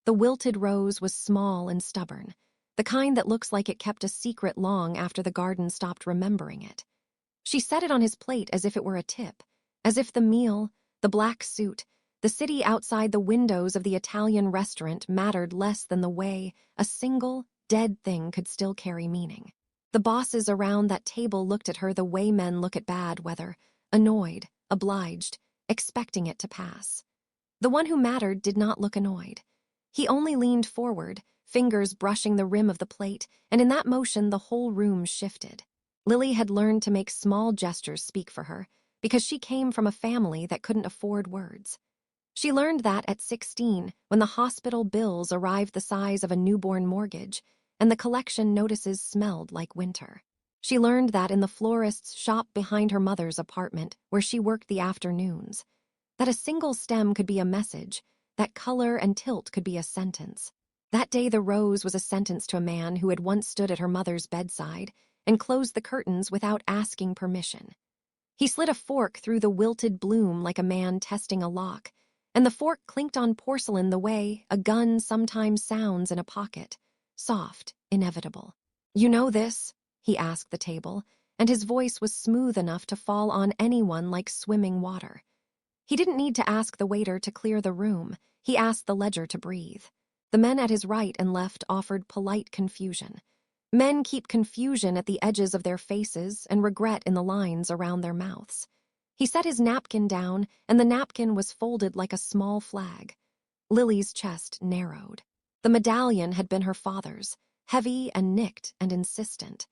The wilted rose was small and stubborn, the kind that looks like it kept a secret long after the garden stopped remembering it. She set it on his plate as if it were a tip, as if the meal, the black suit, the city outside the windows of the Italian restaurant mattered less than the way a single, dead thing could still carry meaning. The bosses around that table looked at her the way men look at bad weather, annoyed, obliged, expecting it to pass. The one who mattered did not look annoyed. He only leaned forward, fingers brushing the rim of the plate, and in that motion the whole room shifted. Lily had learned to make small gestures speak for her, because she came from a family that couldn't afford words. She learned that at 16, when the hospital bills arrived the size of a newborn mortgage, and the collection notices smelled like winter. She learned that in the florist's shop behind her mother's apartment, where she worked the afternoons, that a single stem could be a message, that color and tilt could be a sentence. That day the rose was a sentence to a man who had once stood at her mother's bedside and closed the curtains without asking permission. He slid a fork through the wilted bloom like a man testing a lock, and the fork clinked on porcelain the way a gun sometimes sounds in a pocket, soft, inevitable. "You know this?" he asked the table, and his voice was smooth enough to fall on anyone like swimming water. He didn't need to ask the waiter to clear the room. He asked the ledger to breathe. The men at his right and left offered polite confusion. Men keep confusion at the edges of their faces and regret in the lines around their mouths. He set his napkin down, and the napkin was folded like a small flag. Lily's chest narrowed. The medallion had been her father's, heavy and nicked and insistent.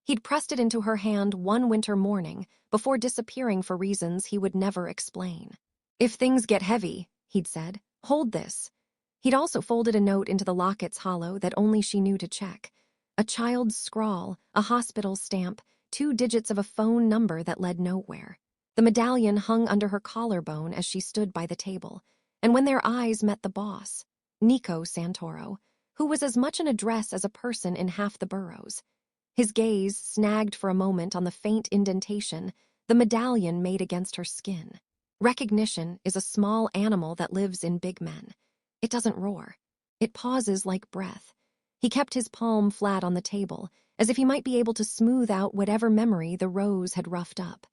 He'd pressed it into her hand one winter morning before disappearing for reasons he would never explain. "If things get heavy," he'd said, "hold this." He'd also folded a note into the locket's hollow that only she knew to check. A child's scrawl, a hospital stamp, 2 digits of a phone number that led nowhere. The medallion hung under her collarbone as she stood by the table, and when their eyes met the boss, Nico Santoro, who was as much an address as a person in half the boroughs, his gaze snagged for a moment on the faint indentation the medallion made against her skin. Recognition is a small animal that lives in big men. It doesn't roar. It pauses like breath. He kept his palm flat on the table, as if he might be able to smooth out whatever memory the rose had roughed up.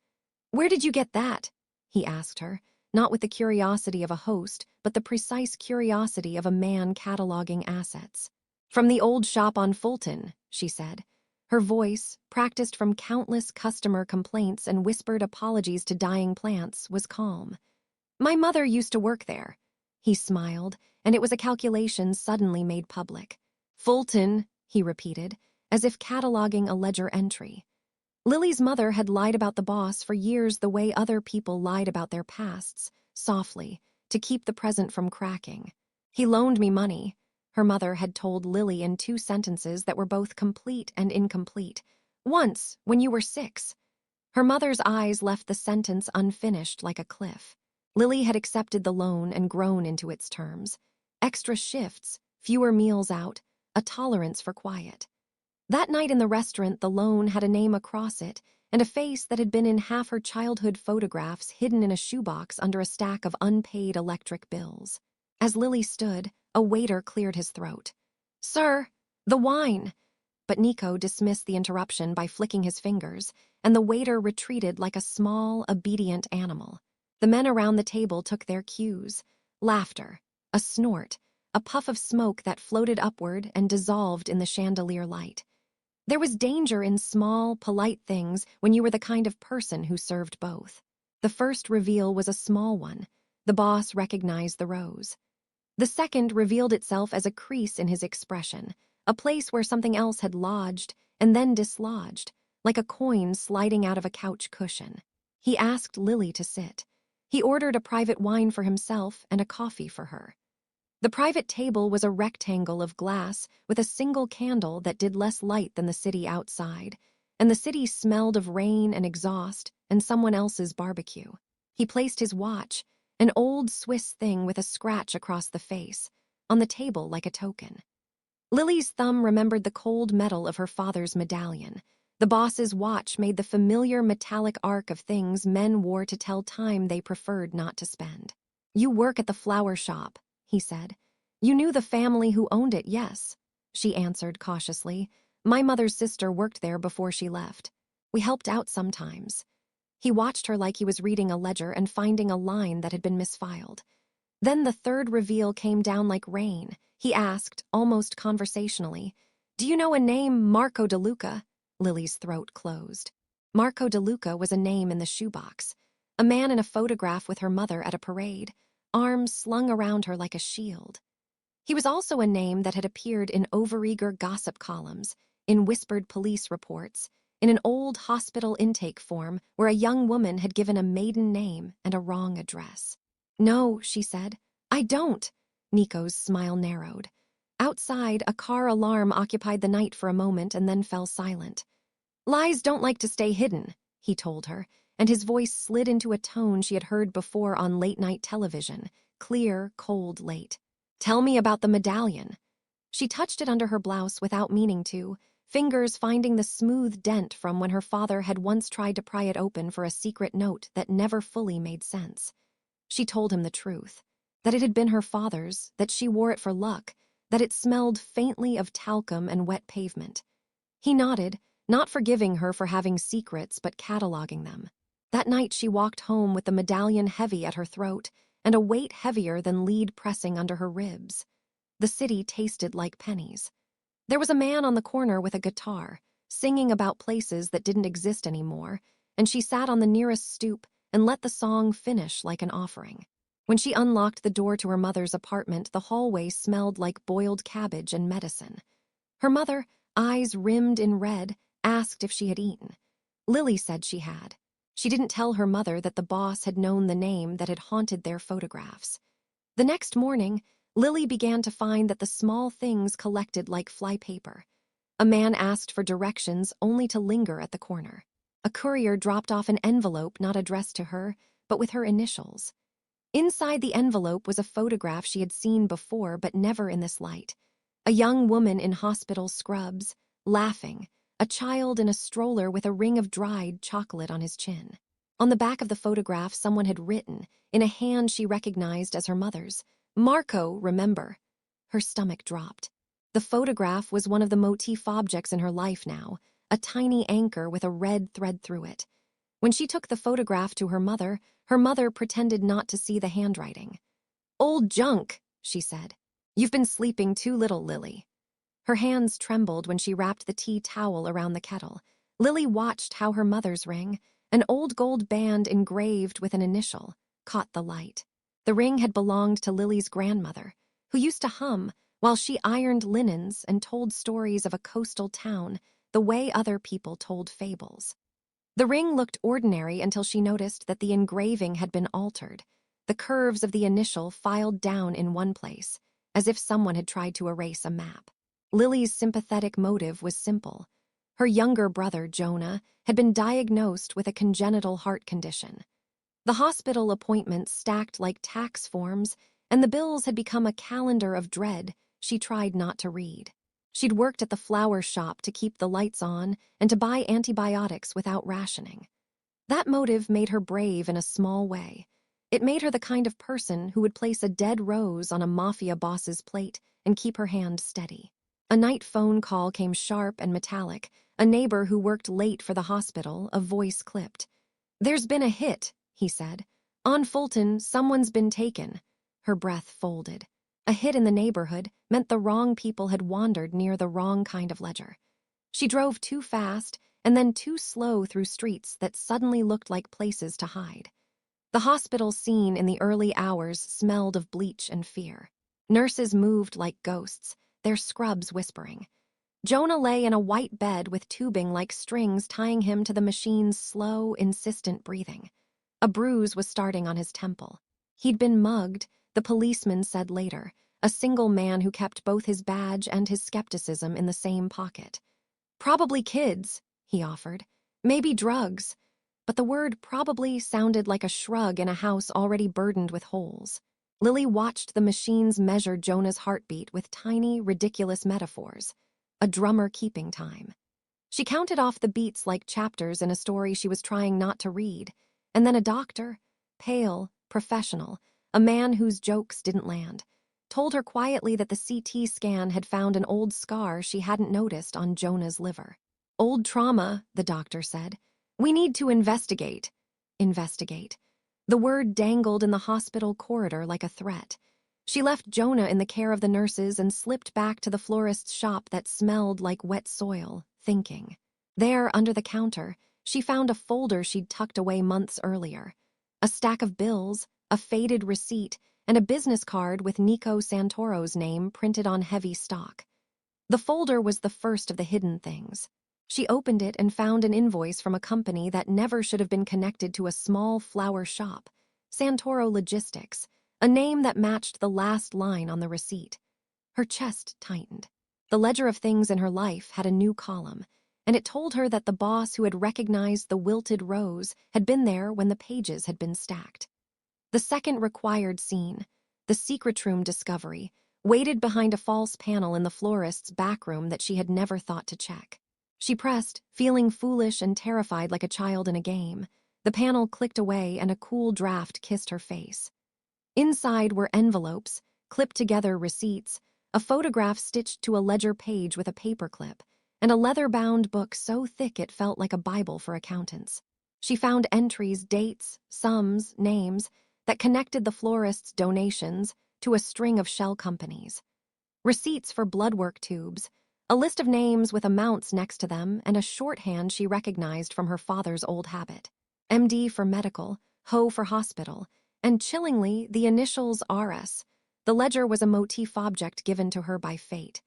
"Where did you get that?" he asked her, not with the curiosity of a host, but the precise curiosity of a man cataloging assets. "From the old shop on Fulton," she said. Her voice, practiced from countless customer complaints and whispered apologies to dying plants, was calm. "My mother used to work there." He smiled, and it was a calculation suddenly made public. "Fulton," he repeated, as if cataloging a ledger entry. Lily's mother had lied about the boss for years the way other people lied about their pasts, softly, to keep the present from cracking. "He loaned me money," her mother had told Lily in 2 sentences that were both complete and incomplete. "Once, when you were 6. Her mother's eyes left the sentence unfinished like a cliff. Lily had accepted the loan and grown into its terms. Extra shifts, fewer meals out, a tolerance for quiet. That night in the restaurant, the loan had a name across it and a face that had been in half her childhood photographs hidden in a shoebox under a stack of unpaid electric bills. As Lily stood, a waiter cleared his throat. "Sir, the wine!" But Nico dismissed the interruption by flicking his fingers, and the waiter retreated like a small, obedient animal. The men around the table took their cues. Laughter, a snort, a puff of smoke that floated upward and dissolved in the chandelier light. There was danger in small, polite things when you were the kind of person who served both. The first reveal was a small one. The boss recognized the rose. The second revealed itself as a crease in his expression, a place where something else had lodged and then dislodged, like a coin sliding out of a couch cushion. He asked Lily to sit. He ordered a private wine for himself and a coffee for her. The private table was a rectangle of glass with a single candle that did less light than the city outside, and the city smelled of rain and exhaust and someone else's barbecue. He placed his watch, an old Swiss thing with a scratch across the face, on the table like a token. Lily's thumb remembered the cold metal of her father's medallion. The boss's watch made the familiar metallic arc of things men wore to tell time they preferred not to spend. "You work at the flower shop," he said. You knew the family who owned it, yes, she answered cautiously. My mother's sister worked there before she left. We helped out sometimes. He watched her like he was reading a ledger and finding a line that had been misfiled. Then the third reveal came down like rain. He asked, almost conversationally, "Do you know a name Marco DeLuca?" Lily's throat closed. Marco DeLuca was a name in the shoebox. A man in a photograph with her mother at a parade, arms slung around her like a shield. He was also a name that had appeared in overeager gossip columns, in whispered police reports, in an old hospital intake form where a young woman had given a maiden name and a wrong address. "No," she said. "I don't." Nico's smile narrowed. Outside, a car alarm occupied the night for a moment and then fell silent. "Lies don't like to stay hidden," he told her, and his voice slid into a tone she had heard before on late-night television, clear, cold late. "Tell me about the medallion." She touched it under her blouse without meaning to, fingers finding the smooth dent from when her father had once tried to pry it open for a secret note that never fully made sense. She told him the truth, that it had been her father's, that she wore it for luck, that it smelled faintly of talcum and wet pavement. He nodded, not forgiving her for having secrets but cataloging them. That night she walked home with the medallion heavy at her throat and a weight heavier than lead pressing under her ribs. The city tasted like pennies. There was a man on the corner with a guitar, singing about places that didn't exist anymore, and she sat on the nearest stoop and let the song finish like an offering. When she unlocked the door to her mother's apartment, the hallway smelled like boiled cabbage and medicine. Her mother, eyes rimmed in red, asked if she had eaten. Lily said she had. She didn't tell her mother that the boss had known the name that had haunted their photographs. The next morning, Lily began to find that the small things collected like flypaper. A man asked for directions only to linger at the corner. A courier dropped off an envelope not addressed to her, but with her initials. Inside the envelope was a photograph she had seen before, but never in this light. A young woman in hospital scrubs, laughing, a child in a stroller with a ring of dried chocolate on his chin. On the back of the photograph, someone had written, in a hand she recognized as her mother's, "Marco, remember." Her stomach dropped. The photograph was one of the motif objects in her life now, a tiny anchor with a red thread through it. When she took the photograph to her mother pretended not to see the handwriting. "Old junk," she said. "You've been sleeping too little, Lily." Her hands trembled when she wrapped the tea towel around the kettle. Lily watched how her mother's ring, an old gold band engraved with an initial, caught the light. The ring had belonged to Lily's grandmother, who used to hum while she ironed linens and told stories of a coastal town the way other people told fables. The ring looked ordinary until she noticed that the engraving had been altered, the curves of the initial filed down in one place, as if someone had tried to erase a map. Lily's sympathetic motive was simple. Her younger brother, Jonah, had been diagnosed with a congenital heart condition. The hospital appointments stacked like tax forms, and the bills had become a calendar of dread she tried not to read. She'd worked at the flower shop to keep the lights on and to buy antibiotics without rationing. That motive made her brave in a small way. It made her the kind of person who would place a dead rose on a mafia boss's plate and keep her hand steady. A night phone call came sharp and metallic. A neighbor who worked late for the hospital, a voice clipped. "There's been a hit," he said. "On Fulton, someone's been taken." Her breath folded. A hit in the neighborhood meant the wrong people had wandered near the wrong kind of ledger. She drove too fast and then too slow through streets that suddenly looked like places to hide. The hospital scene in the early hours smelled of bleach and fear. Nurses moved like ghosts, their scrubs whispering. Jonah lay in a white bed with tubing like strings tying him to the machine's slow, insistent breathing. A bruise was starting on his temple. He'd been mugged, the policeman said later, a single man who kept both his badge and his skepticism in the same pocket. "Probably kids," he offered. "Maybe drugs." But the word probably sounded like a shrug in a house already burdened with holes. Lily watched the machines measure Jonah's heartbeat with tiny, ridiculous metaphors. A drummer keeping time. She counted off the beats like chapters in a story she was trying not to read, and then a doctor, pale, professional, a man whose jokes didn't land. told her quietly that the CT scan had found an old scar she hadn't noticed on Jonah's liver. Old trauma, the doctor said. We need to investigate. Investigate. The word dangled in the hospital corridor like a threat. She left Jonah in the care of the nurses and slipped back to the florist's shop that smelled like wet soil, thinking. There, under the counter, she found a folder she'd tucked away months earlier. A stack of bills, a faded receipt, and a business card with Nico Santoro's name printed on heavy stock. The folder was the first of the hidden things. She opened it and found an invoice from a company that never should have been connected to a small flower shop, Santoro Logistics, a name that matched the last line on the receipt. Her chest tightened. The ledger of things in her life had a new column, and it told her that the boss who had recognized the wilted rose had been there when the pages had been stacked. The second required scene, the secret room discovery, waited behind a false panel in the florist's back room that she had never thought to check. She pressed, feeling foolish and terrified like a child in a game. The panel clicked away and a cool draft kissed her face. Inside were envelopes, clipped-together receipts, a photograph stitched to a ledger page with a paperclip, and a leather-bound book so thick it felt like a Bible for accountants. She found entries, dates, sums, names, that connected the florist's donations to a string of shell companies. Receipts for bloodwork tubes, a list of names with amounts next to them, and a shorthand she recognized from her father's old habit. MD for medical, HO for hospital, and chillingly, the initials RS. The ledger was a motif object given to her by fate.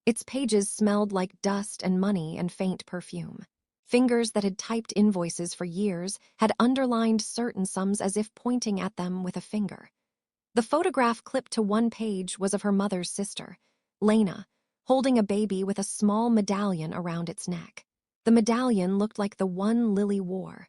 Its pages smelled like dust and money and faint perfume. Fingers that had typed invoices for years had underlined certain sums as if pointing at them with a finger. The photograph clipped to one page was of her mother's sister, Lena, holding a baby with a small medallion around its neck. The medallion looked like the one Lily wore.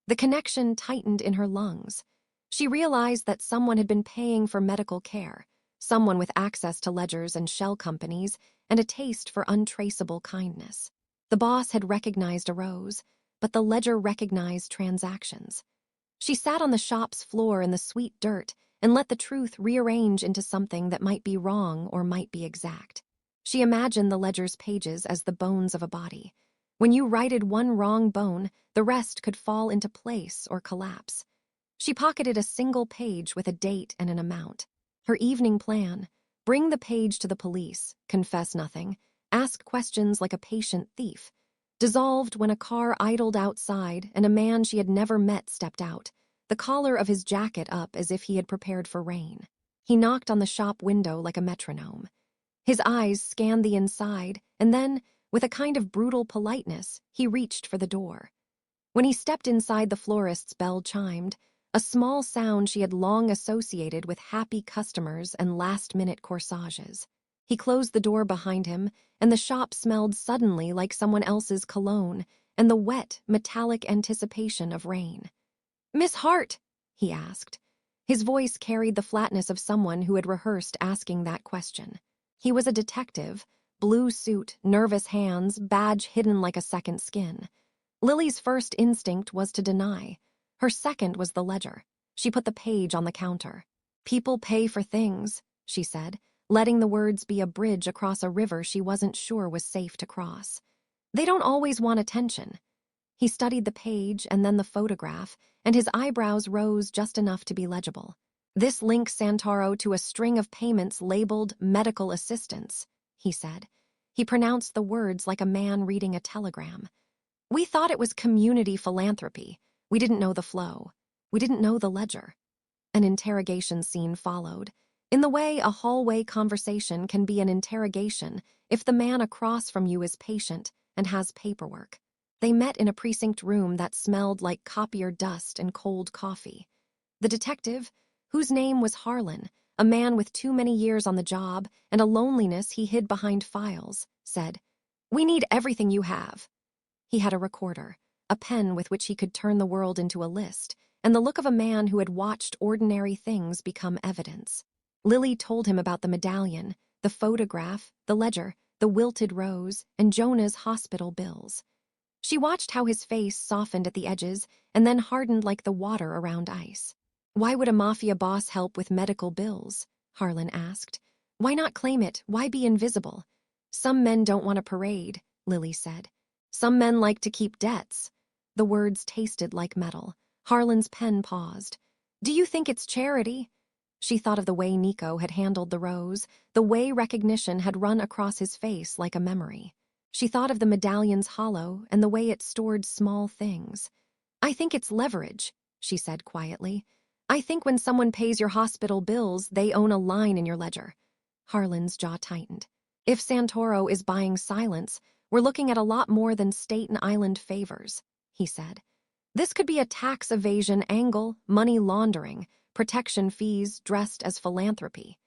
The connection tightened in her lungs. She realized that someone had been paying for medical care, someone with access to ledgers and shell companies, and a taste for untraceable kindness. The boss had recognized a rose, but the ledger recognized transactions. She sat on the shop's floor in the sweet dirt and let the truth rearrange into something that might be wrong or might be exact. She imagined the ledger's pages as the bones of a body. When you righted one wrong bone, the rest could fall into place or collapse. She pocketed a single page with a date and an amount. Her evening plan: bring the page to the police, confess nothing, ask questions like a patient thief. Dissolved when a car idled outside and a man she had never met stepped out, the collar of his jacket up as if he had prepared for rain. He knocked on the shop window like a metronome. His eyes scanned the inside, and then, with a kind of brutal politeness, he reached for the door. When he stepped inside, the florist's bell chimed, a small sound she had long associated with happy customers and last-minute corsages. He closed the door behind him, and the shop smelled suddenly like someone else's cologne and the wet, metallic anticipation of rain. "Miss Hart?" he asked. His voice carried the flatness of someone who had rehearsed asking that question. He was a detective, blue suit, nervous hands, badge hidden like a second skin. Lily's first instinct was to deny. Her second was the ledger. She put the page on the counter. "People pay for things," she said, letting the words be a bridge across a river she wasn't sure was safe to cross. "They don't always want attention." He studied the page and then the photograph, and his eyebrows rose just enough to be legible. "This links Santoro to a string of payments labeled medical assistance," he said. He pronounced the words like a man reading a telegram. "We thought it was community philanthropy. We didn't know the flow. We didn't know the ledger." An interrogation scene followed. In the way a hallway conversation can be an interrogation if the man across from you is patient and has paperwork. They met in a precinct room that smelled like copier dust and cold coffee. The detective, whose name was Harlan, a man with too many years on the job and a loneliness he hid behind files, said, "We need everything you have." He had a recorder, a pen with which he could turn the world into a list, and the look of a man who had watched ordinary things become evidence. Lily told him about the medallion, the photograph, the ledger, the wilted rose, and Jonah's hospital bills. She watched how his face softened at the edges and then hardened like the water around ice. "Why would a mafia boss help with medical bills?" Harlan asked. Why not claim it? Why be invisible? Some men don't want a parade, Lily said. Some men like to keep debts. The words tasted like metal. Harlan's pen paused. Do you think it's charity? She thought of the way Nico had handled the rose, the way recognition had run across his face like a memory. She thought of the medallion's hollow and the way it stored small things. I think it's leverage, she said quietly. I think when someone pays your hospital bills, they own a line in your ledger. Harlan's jaw tightened. If Santoro is buying silence, we're looking at a lot more than state and island favors, he said. This could be a tax evasion angle, money laundering, protection fees dressed as philanthropy.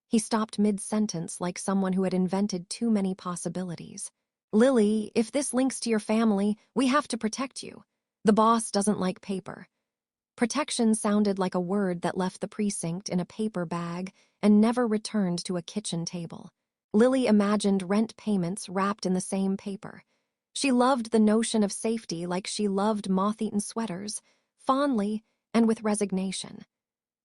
He stopped mid-sentence like someone who had invented too many possibilities. Lily, if this links to your family, we have to protect you. The boss doesn't like paper. Protection sounded like a word that left the precinct in a paper bag and never returned to a kitchen table. Lily imagined rent payments wrapped in the same paper. She loved the notion of safety like she loved moth-eaten sweaters, fondly and with resignation.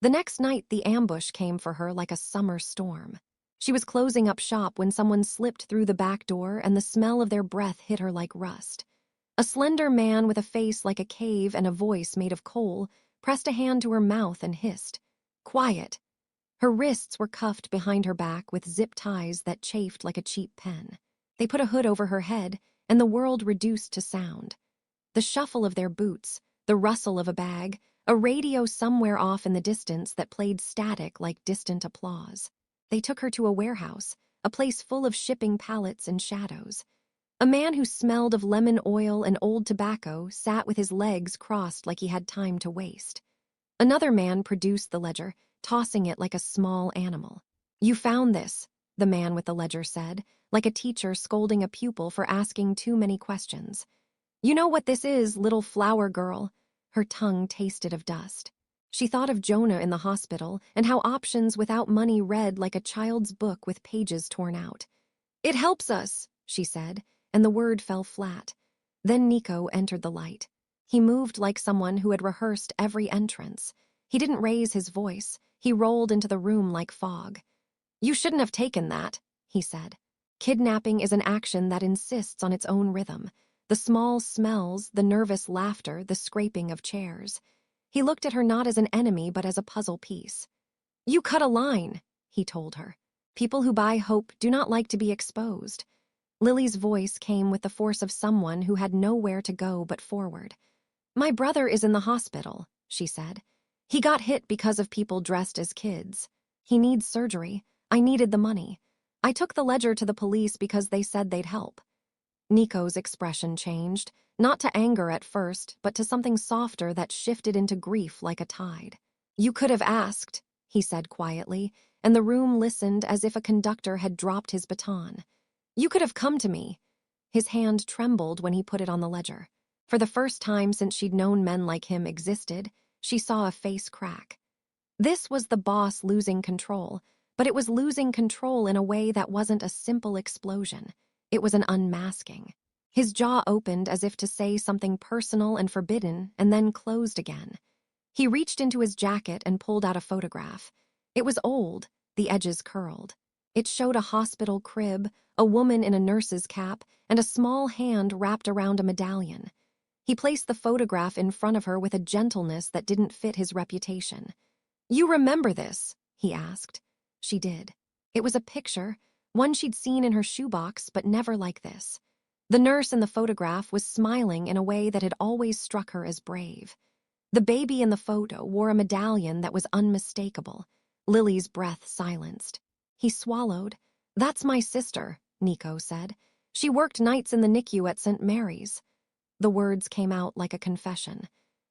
The next night, the ambush came for her like a summer storm. She was closing up shop when someone slipped through the back door and the smell of their breath hit her like rust. A slender man with a face like a cave and a voice made of coal pressed a hand to her mouth and hissed, "Quiet." Her wrists were cuffed behind her back with zip ties that chafed like a cheap pen. They put a hood over her head, and the world reduced to sound. The shuffle of their boots, the rustle of a bag, a radio somewhere off in the distance that played static like distant applause. They took her to a warehouse, a place full of shipping pallets and shadows. A man who smelled of lemon oil and old tobacco sat with his legs crossed like he had time to waste. Another man produced the ledger, tossing it like a small animal. You found this, the man with the ledger said, like a teacher scolding a pupil for asking too many questions. You know what this is, little flower girl. Her tongue tasted of dust. She thought of Jonah in the hospital and how options without money read like a child's book with pages torn out. It helps us, she said, and the word fell flat. Then Nico entered the light. He moved like someone who had rehearsed every entrance. He didn't raise his voice. He rolled into the room like fog. You shouldn't have taken that, he said. Kidnapping is an action that insists on its own rhythm. The small smells, the nervous laughter, the scraping of chairs. He looked at her not as an enemy but as a puzzle piece. You cut a line, he told her. People who buy hope do not like to be exposed. Lily's voice came with the force of someone who had nowhere to go but forward. My brother is in the hospital, she said. He got hit because of people dressed as kids. He needs surgery. I needed the money. I took the ledger to the police because they said they'd help. Nico's expression changed, not to anger at first, but to something softer that shifted into grief like a tide. You could have asked, he said quietly, and the room listened as if a conductor had dropped his baton. You could have come to me. His hand trembled when he put it on the ledger. For the first time since she'd known men like him existed, she saw a face crack. This was the boss losing control, but it was losing control in a way that wasn't a simple explosion. It was an unmasking. His jaw opened as if to say something personal and forbidden, and then closed again. He reached into his jacket and pulled out a photograph. It was old, the edges curled. It showed a hospital crib, a woman in a nurse's cap, and a small hand wrapped around a medallion. He placed the photograph in front of her with a gentleness that didn't fit his reputation. You remember this? He asked. She did. It was a picture, one she'd seen in her shoebox, but never like this. The nurse in the photograph was smiling in a way that had always struck her as brave. The baby in the photo wore a medallion that was unmistakable. Lily's breath silenced. He swallowed. That's my sister, Nico said. She worked nights in the NICU at St. Mary's. The words came out like a confession.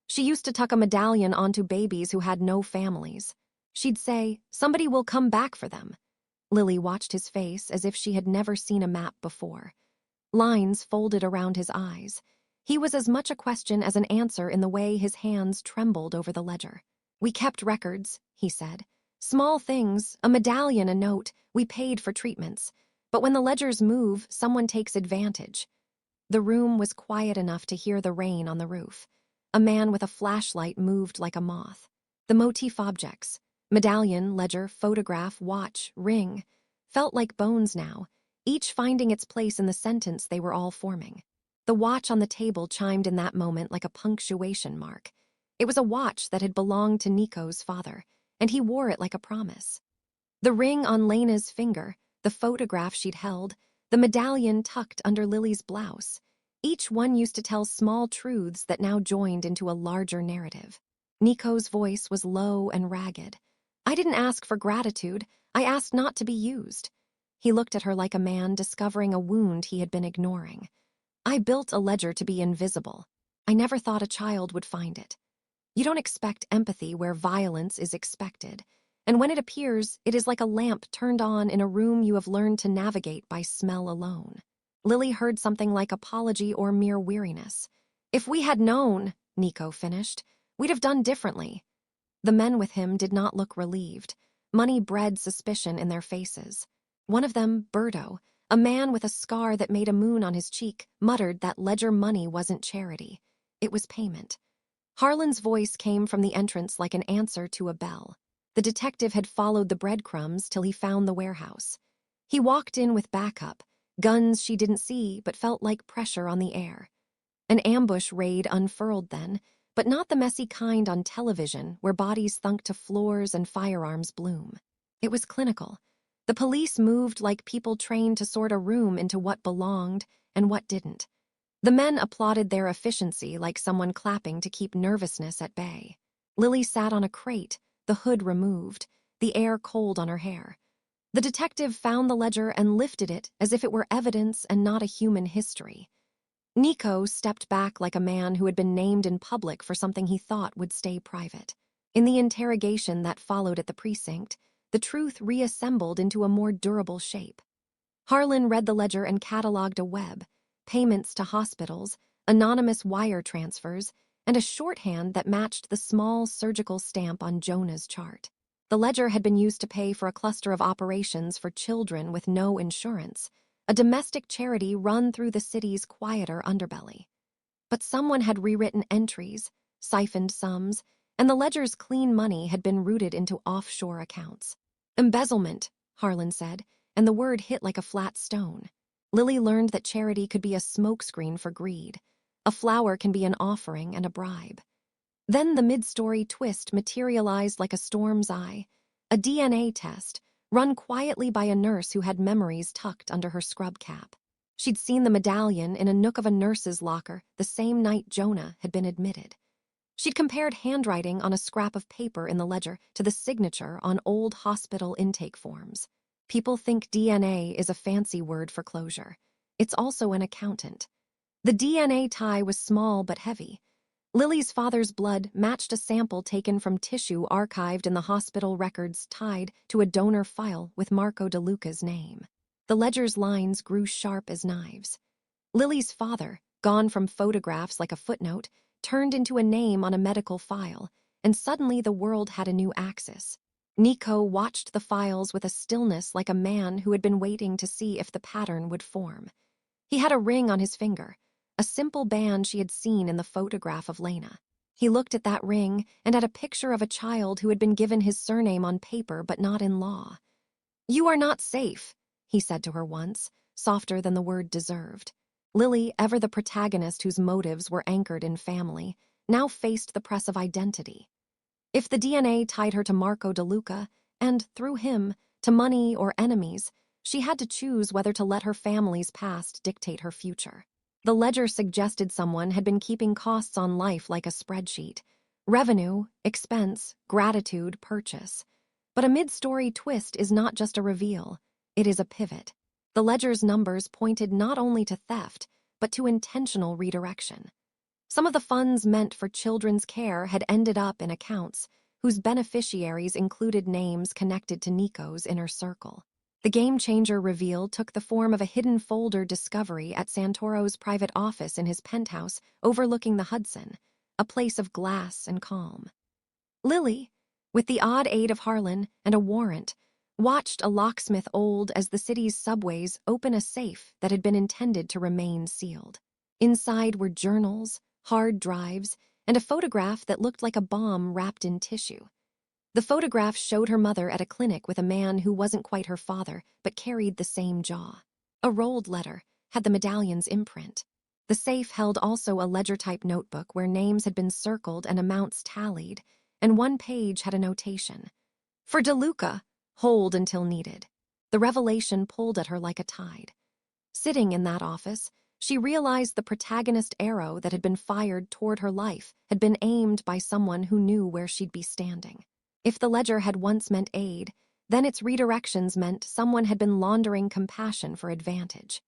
She used to tuck a medallion onto babies who had no families. She'd say, somebody will come back for them. Lily watched his face as if she had never seen a map before. Lines folded around his eyes. He was as much a question as an answer in the way his hands trembled over the ledger. We kept records, he said. Small things, a medallion, a note, we paid for treatments. But when the ledgers move, someone takes advantage. The room was quiet enough to hear the rain on the roof. A man with a flashlight moved like a moth. The motif objects, medallion, ledger, photograph, watch, ring. felt like bones now, each finding its place in the sentence they were all forming. The watch on the table chimed in that moment like a punctuation mark. It was a watch that had belonged to Nico's father, and he wore it like a promise. The ring on Lena's finger, the photograph she'd held, the medallion tucked under Lily's blouse. Each one used to tell small truths that now joined into a larger narrative. Nico's voice was low and ragged. "I didn't ask for gratitude. I asked not to be used." He looked at her like a man discovering a wound he had been ignoring. "I built a ledger to be invisible. I never thought a child would find it. You don't expect empathy where violence is expected. And when it appears, it is like a lamp turned on in a room you have learned to navigate by smell alone." Lily heard something like apology or mere weariness. "If we had known," Nico finished, "we'd have done differently." The men with him did not look relieved. Money bred suspicion in their faces. One of them, Berto, a man with a scar that made a moon on his cheek, muttered that ledger money wasn't charity. It was payment. Harlan's voice came from the entrance like an answer to a bell. The detective had followed the breadcrumbs till he found the warehouse. He walked in with backup, guns she didn't see but felt like pressure on the air. An ambush raid unfurled then, but not the messy kind on television where bodies thunk to floors and firearms bloom. It was clinical. The police moved like people trained to sort a room into what belonged and what didn't. The men applauded their efficiency like someone clapping to keep nervousness at bay. Lily sat on a crate, the hood removed, the air cold on her hair. The detective found the ledger and lifted it as if it were evidence and not a human history. Nico stepped back like a man who had been named in public for something he thought would stay private. In the interrogation that followed at the precinct, the truth reassembled into a more durable shape. Harlan read the ledger and cataloged a web, payments to hospitals, anonymous wire transfers, and a shorthand that matched the small surgical stamp on Jonah's chart. The ledger had been used to pay for a cluster of operations for children with no insurance, a domestic charity run through the city's quieter underbelly. But someone had rewritten entries, siphoned sums, and the ledger's clean money had been routed into offshore accounts. "Embezzlement," Harlan said, and the word hit like a flat stone. Lily learned that charity could be a smokescreen for greed. A flower can be an offering and a bribe. Then the mid-story twist materialized like a storm's eye. A DNA test, run quietly by a nurse who had memories tucked under her scrub cap. She'd seen the medallion in a nook of a nurse's locker the same night Jonah had been admitted. She'd compared handwriting on a scrap of paper in the ledger to the signature on old hospital intake forms. People think DNA is a fancy word for closure. It's also an accountant. The DNA tie was small but heavy. Lily's father's blood matched a sample taken from tissue archived in the hospital records tied to a donor file with Marco DeLuca's name. The ledger's lines grew sharp as knives. Lily's father, gone from photographs like a footnote, turned into a name on a medical file, and suddenly the world had a new axis. Nico watched the files with a stillness like a man who had been waiting to see if the pattern would form. He had a ring on his finger, a simple band she had seen in the photograph of Lena. He looked at that ring and at a picture of a child who had been given his surname on paper but not in law. "You are not safe," he said to her once, softer than the word deserved. Lily, ever the protagonist whose motives were anchored in family, now faced the press of identity. If the DNA tied her to Marco DeLuca, and, through him, to money or enemies, she had to choose whether to let her family's past dictate her future. The ledger suggested someone had been keeping costs on life like a spreadsheet. Revenue, expense, gratitude, purchase. But a mid-story twist is not just a reveal, it is a pivot. The ledger's numbers pointed not only to theft, but to intentional redirection. Some of the funds meant for children's care had ended up in accounts whose beneficiaries included names connected to Nico's inner circle. The game-changer reveal took the form of a hidden folder discovery at Santoro's private office in his penthouse overlooking the Hudson, a place of glass and calm. Lily, with the odd aid of Harlan and a warrant, watched a locksmith old as the city's subways open a safe that had been intended to remain sealed. Inside were journals, hard drives, and a photograph that looked like a bomb wrapped in tissue. The photograph showed her mother at a clinic with a man who wasn't quite her father, but carried the same jaw. A rolled letter had the medallion's imprint. The safe held also a ledger-type notebook where names had been circled and amounts tallied, and one page had a notation. For DeLuca, hold until needed. The revelation pulled at her like a tide. Sitting in that office, she realized the protagonist arrow that had been fired toward her life had been aimed by someone who knew where she'd be standing. If the ledger had once meant aid, then its redirections meant someone had been laundering compassion for advantage.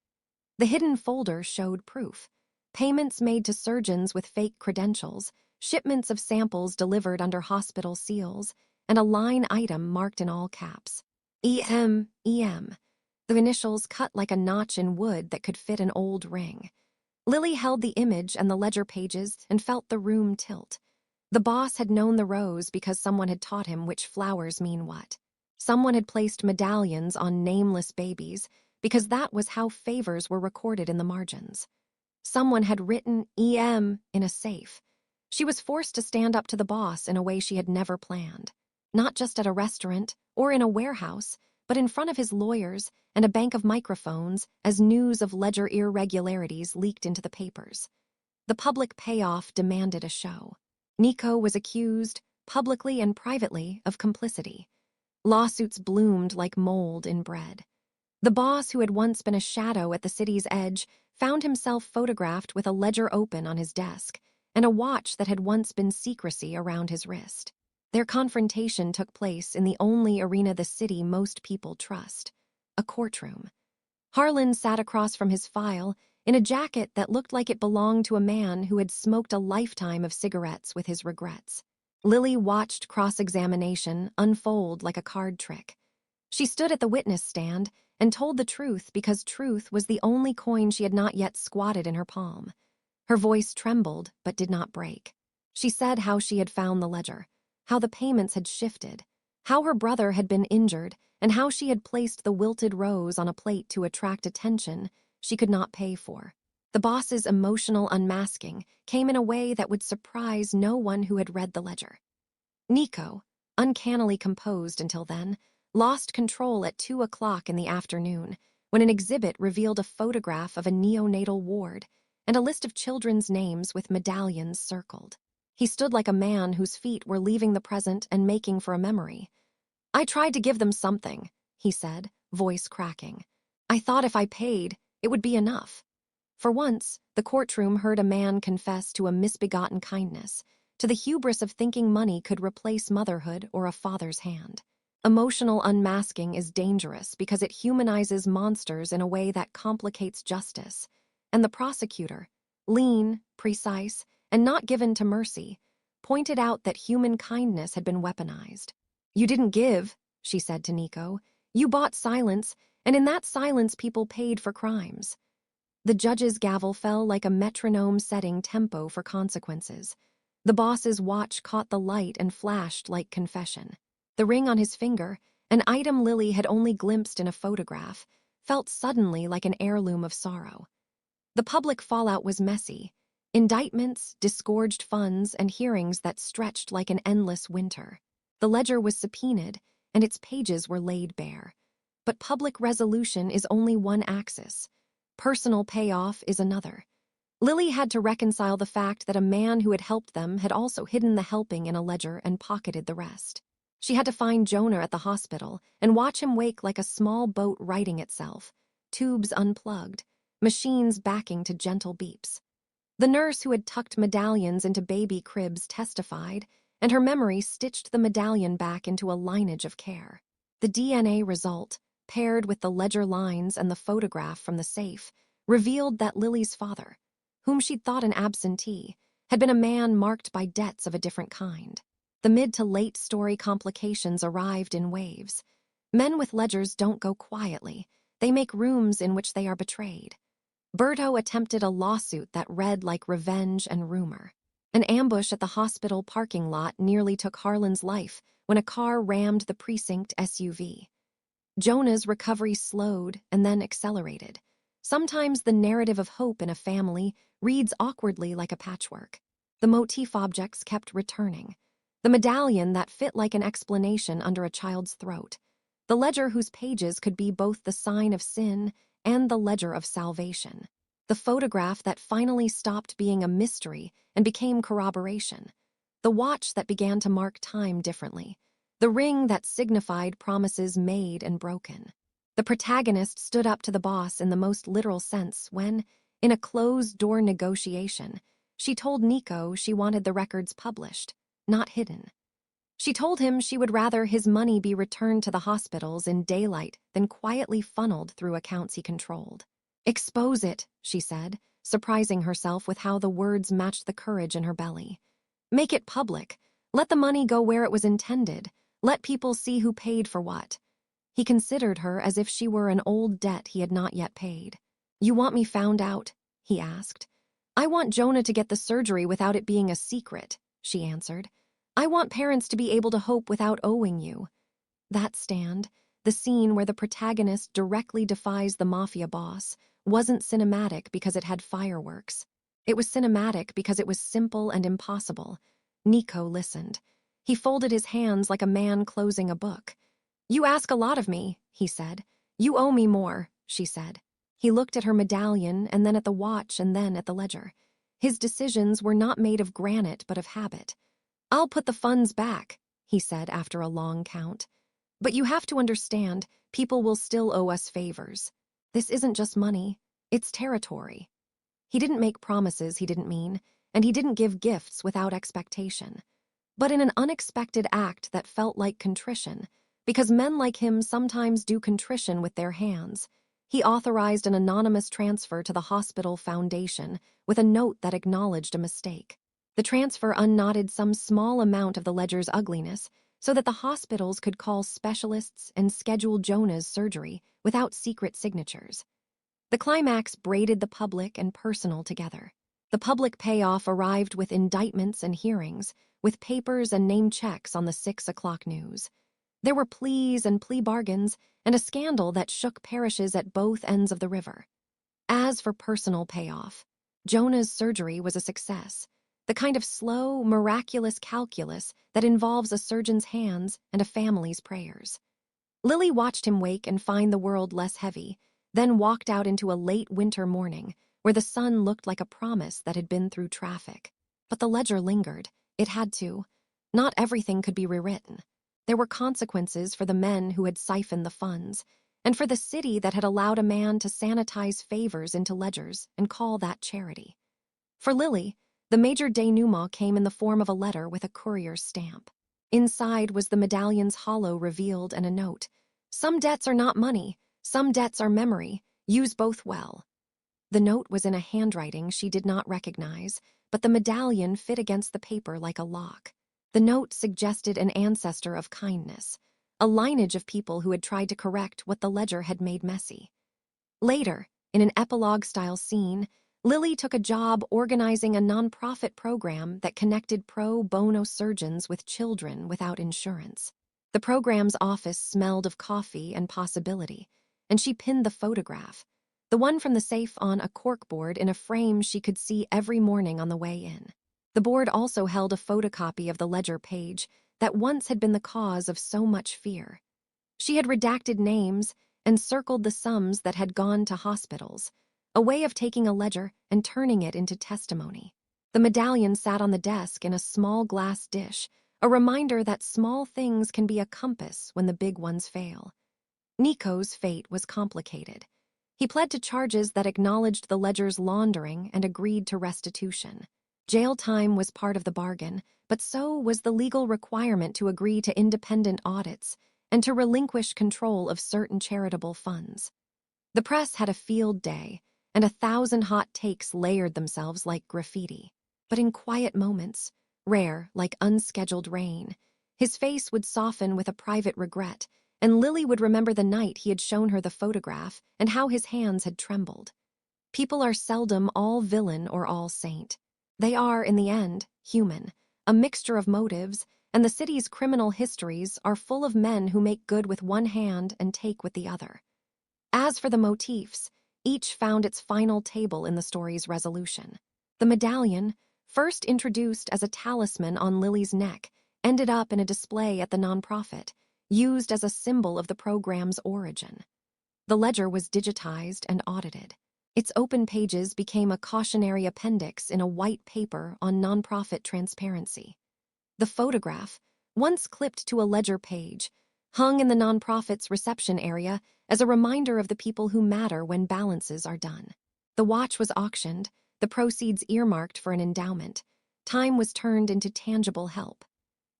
The hidden folder showed proof. Payments made to surgeons with fake credentials, shipments of samples delivered under hospital seals, and a line item marked in all caps. EM. The initials cut like a notch in wood that could fit an old ring. Lily held the image and the ledger pages and felt the room tilt. The boss had known the rose because someone had taught him which flowers mean what. Someone had placed medallions on nameless babies because that was how favors were recorded in the margins. Someone had written EM in a safe. She was forced to stand up to the boss in a way she had never planned. Not just at a restaurant or in a warehouse, but in front of his lawyers and a bank of microphones as news of ledger irregularities leaked into the papers. The public payoff demanded a show. Nico was accused, publicly and privately, of complicity. Lawsuits bloomed like mold in bread. The boss, who had once been a shadow at the city's edge, found himself photographed with a ledger open on his desk and a watch that had once been secrecy around his wrist. Their confrontation took place in the only arena the city most people trust, a courtroom. Harlan sat across from his file in a jacket that looked like it belonged to a man who had smoked a lifetime of cigarettes with his regrets. Lily watched cross-examination unfold like a card trick. She stood at the witness stand and told the truth because truth was the only coin she had not yet squatted in her palm. Her voice trembled but did not break. She said how she had found the ledger, how the payments had shifted, how her brother had been injured, and how she had placed the wilted rose on a plate to attract attention she could not pay for. The boss's emotional unmasking came in a way that would surprise no one who had read the ledger. Nico, uncannily composed until then, lost control at 2:00 in the afternoon when an exhibit revealed a photograph of a neonatal ward and a list of children's names with medallions circled. He stood like a man whose feet were leaving the present and making for a memory. "I tried to give them something," he said, voice cracking. "I thought if I paid, it would be enough." For once, the courtroom heard a man confess to a misbegotten kindness, to the hubris of thinking money could replace motherhood or a father's hand. Emotional unmasking is dangerous because it humanizes monsters in a way that complicates justice. And the prosecutor, lean, precise, and not given to mercy, pointed out that human kindness had been weaponized. "You didn't give," she said to Nico. "You bought silence, and in that silence people paid for crimes." The judge's gavel fell like a metronome setting tempo for consequences. The boss's watch caught the light and flashed like confession. The ring on his finger, an item Lily had only glimpsed in a photograph, felt suddenly like an heirloom of sorrow. The public fallout was messy. Indictments, disgorged funds, and hearings that stretched like an endless winter. The ledger was subpoenaed, and its pages were laid bare. But public resolution is only one axis. Personal payoff is another. Lily had to reconcile the fact that a man who had helped them had also hidden the helping in a ledger and pocketed the rest. She had to find Jonah at the hospital and watch him wake like a small boat righting itself, tubes unplugged, machines backing to gentle beeps. The nurse who had tucked medallions into baby cribs testified, and her memory stitched the medallion back into a lineage of care. The DNA result, paired with the ledger lines and the photograph from the safe, revealed that Lily's father, whom she'd thought an absentee, had been a man marked by debts of a different kind. The mid to late story complications arrived in waves. Men with ledgers don't go quietly. They make rooms in which they are betrayed. Berto attempted a lawsuit that read like revenge and rumor. An ambush at the hospital parking lot nearly took Harlan's life when a car rammed the precinct SUV. Jonah's recovery slowed and then accelerated. Sometimes the narrative of hope in a family reads awkwardly like a patchwork. The motif objects kept returning. The medallion that fit like an explanation under a child's throat. The ledger whose pages could be both the sign of sin and the ledger of salvation. The photograph that finally stopped being a mystery and became corroboration. The watch that began to mark time differently. The ring that signified promises made and broken. The protagonist stood up to the boss in the most literal sense when, in a closed-door negotiation, she told Nico she wanted the records published, not hidden. She told him she would rather his money be returned to the hospitals in daylight than quietly funneled through accounts he controlled. "Expose it," she said, surprising herself with how the words matched the courage in her belly. "Make it public. Let the money go where it was intended. Let people see who paid for what." He considered her as if she were an old debt he had not yet paid. "You want me found out?" he asked. "I want Jonah to get the surgery without it being a secret," she answered. "I want parents to be able to hope without owing you." That stand, the scene where the protagonist directly defies the mafia boss, wasn't cinematic because it had fireworks. It was cinematic because it was simple and impossible. Nico listened. He folded his hands like a man closing a book. "You ask a lot of me," he said. "You owe me more," she said. He looked at her medallion and then at the watch and then at the ledger. His decisions were not made of granite but of habit. "I'll put the funds back," he said after a long count. "But you have to understand, people will still owe us favors. This isn't just money, it's territory." He didn't make promises he didn't mean, and he didn't give gifts without expectation. But in an unexpected act that felt like contrition, because men like him sometimes do contrition with their hands, he authorized an anonymous transfer to the hospital foundation with a note that acknowledged a mistake. The transfer unknotted some small amount of the ledger's ugliness so that the hospitals could call specialists and schedule Jonah's surgery without secret signatures. The climax braided the public and personal together. The public payoff arrived with indictments and hearings, with papers and name checks on the 6 o'clock news. There were pleas and plea bargains, and a scandal that shook parishes at both ends of the river. As for personal payoff, Jonah's surgery was a success. The kind of slow, miraculous calculus that involves a surgeon's hands and a family's prayers. Lily watched him wake and find the world less heavy, then walked out into a late winter morning where the sun looked like a promise that had been through traffic. But the ledger lingered. It had to. Not everything could be rewritten. There were consequences for the men who had siphoned the funds, and for the city that had allowed a man to sanitize favors into ledgers and call that charity. For Lily, the major denouement came in the form of a letter with a courier's stamp. Inside was the medallion's hollow revealed and a note. "Some debts are not money. Some debts are memory. Use both well." The note was in a handwriting she did not recognize, but the medallion fit against the paper like a lock. The note suggested an ancestor of kindness, a lineage of people who had tried to correct what the ledger had made messy. Later, in an epilogue-style scene, Lily took a job organizing a nonprofit program that connected pro bono surgeons with children without insurance. The program's office smelled of coffee and possibility, and she pinned the photograph, the one from the safe, on a corkboard in a frame she could see every morning on the way in. The board also held a photocopy of the ledger page that once had been the cause of so much fear. She had redacted names and circled the sums that had gone to hospitals, a way of taking a ledger and turning it into testimony. The medallion sat on the desk in a small glass dish, a reminder that small things can be a compass when the big ones fail. Nico's fate was complicated. He pled to charges that acknowledged the ledger's laundering and agreed to restitution. Jail time was part of the bargain, but so was the legal requirement to agree to independent audits and to relinquish control of certain charitable funds. The press had a field day, and 1,000 hot takes layered themselves like graffiti. But in quiet moments, rare like unscheduled rain, his face would soften with a private regret, and Lily would remember the night he had shown her the photograph and how his hands had trembled. People are seldom all villain or all saint. They are, in the end, human, a mixture of motives, and the city's criminal histories are full of men who make good with one hand and take with the other. As for the motifs, each found its final table in the story's resolution. The medallion, first introduced as a talisman on Lily's neck, ended up in a display at the nonprofit, used as a symbol of the program's origin. The ledger was digitized and audited. Its open pages became a cautionary appendix in a white paper on nonprofit transparency. The photograph, once clipped to a ledger page, hung in the nonprofit's reception area as a reminder of the people who matter when balances are done. The watch was auctioned, the proceeds earmarked for an endowment. Time was turned into tangible help.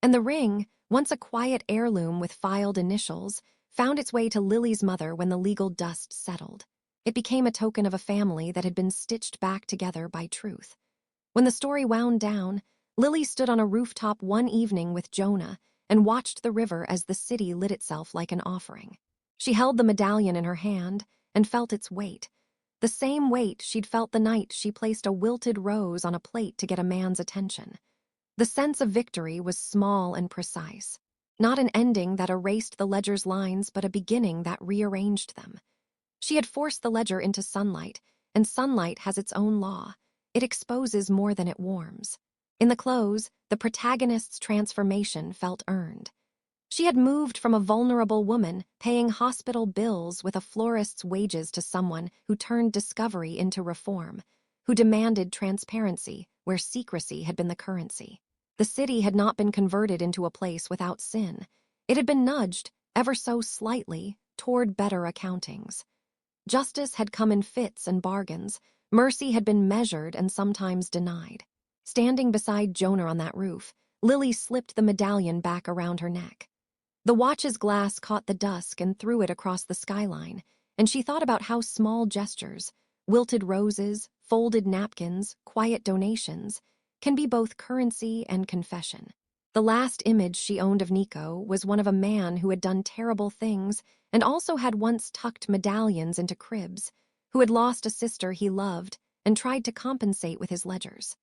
And the ring, once a quiet heirloom with filed initials, found its way to Lily's mother when the legal dust settled. It became a token of a family that had been stitched back together by truth. When the story wound down, Lily stood on a rooftop one evening with Jonah and watched the river as the city lit itself like an offering. She held the medallion in her hand and felt its weight, the same weight she'd felt the night she placed a wilted rose on a plate to get a man's attention. The sense of victory was small and precise, not an ending that erased the ledger's lines, but a beginning that rearranged them. She had forced the ledger into sunlight, and sunlight has its own law. It exposes more than it warms. In the close, the protagonist's transformation felt earned. She had moved from a vulnerable woman paying hospital bills with a florist's wages to someone who turned discovery into reform, who demanded transparency where secrecy had been the currency. The city had not been converted into a place without sin. It had been nudged, ever so slightly, toward better accountings. Justice had come in fits and bargains. Mercy had been measured and sometimes denied. Standing beside Jonah on that roof, Lily slipped the medallion back around her neck. The watch's glass caught the dusk and threw it across the skyline, and she thought about how small gestures, wilted roses, folded napkins, quiet donations, can be both currency and confession. The last image she owned of Nico was one of a man who had done terrible things and also had once tucked medallions into cribs, who had lost a sister he loved and tried to compensate with his ledgers.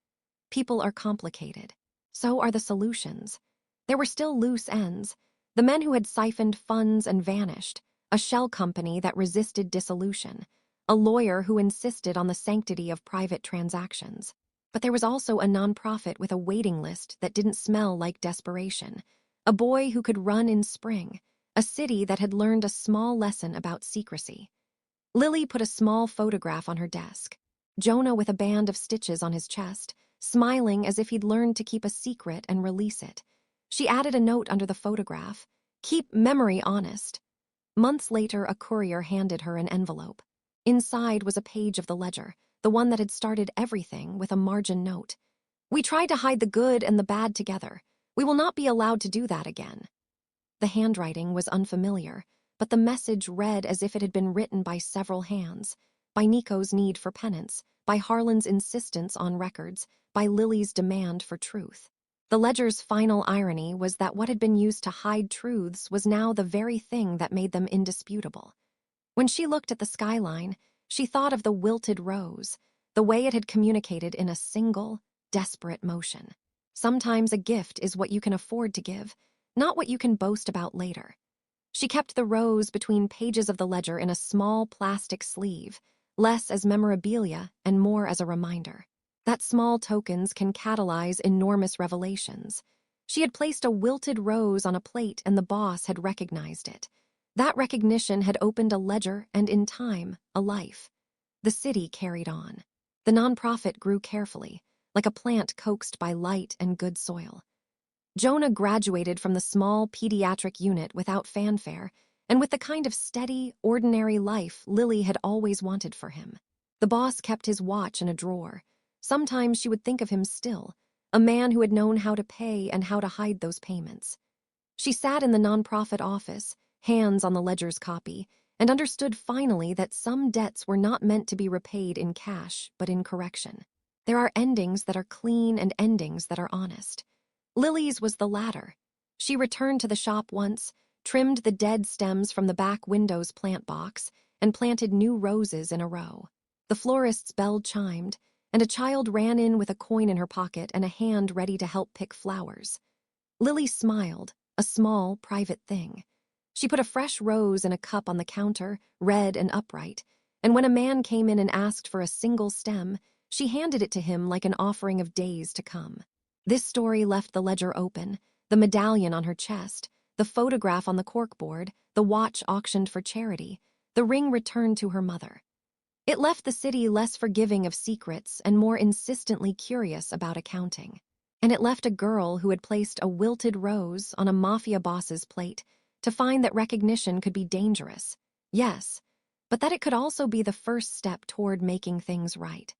People are complicated. So are the solutions. There were still loose ends. The men who had siphoned funds and vanished, a shell company that resisted dissolution, a lawyer who insisted on the sanctity of private transactions. But there was also a nonprofit with a waiting list that didn't smell like desperation, a boy who could run in spring, a city that had learned a small lesson about secrecy. Lily put a small photograph on her desk, Jonah with a band of stitches on his chest, smiling as if he'd learned to keep a secret and release it. She added a note under the photograph, "Keep memory honest." Months later, a courier handed her an envelope. Inside was a page of the ledger, the one that had started everything, with a margin note. "We tried to hide the good and the bad together. We will not be allowed to do that again." The handwriting was unfamiliar, but the message read as if it had been written by several hands, by Nico's need for penance, by Harlan's insistence on records, by Lily's demand for truth. The ledger's final irony was that what had been used to hide truths was now the very thing that made them indisputable. When she looked at the skyline, she thought of the wilted rose, the way it had communicated in a single, desperate motion. Sometimes a gift is what you can afford to give, not what you can boast about later. She kept the rose between pages of the ledger in a small plastic sleeve, less as memorabilia and more as a reminder that small tokens can catalyze enormous revelations. She had placed a wilted rose on a plate and the boss had recognized it. That recognition had opened a ledger and, in time, a life. The city carried on. The nonprofit grew carefully, like a plant coaxed by light and good soil. Jonah graduated from the small pediatric unit without fanfare and with the kind of steady, ordinary life Lily had always wanted for him. The boss kept his watch in a drawer. Sometimes she would think of him still, a man who had known how to pay and how to hide those payments. She sat in the nonprofit office, hands on the ledger's copy, and understood finally that some debts were not meant to be repaid in cash, but in correction. There are endings that are clean and endings that are honest. Lily's was the latter. She returned to the shop once, trimmed the dead stems from the back window's plant box, and planted new roses in a row. The florist's bell chimed, and a child ran in with a coin in her pocket and a hand ready to help pick flowers. Lily smiled, a small, private thing. She put a fresh rose in a cup on the counter, red and upright, and when a man came in and asked for a single stem, she handed it to him like an offering of days to come. This story left the ledger open, The medallion on her chest, the photograph on the corkboard, the watch auctioned for charity, the ring returned to her mother. It left the city less forgiving of secrets and more insistently curious about accounting. And it left a girl who had placed a wilted rose on a mafia boss's plate to find that recognition could be dangerous, yes, but that it could also be the first step toward making things right.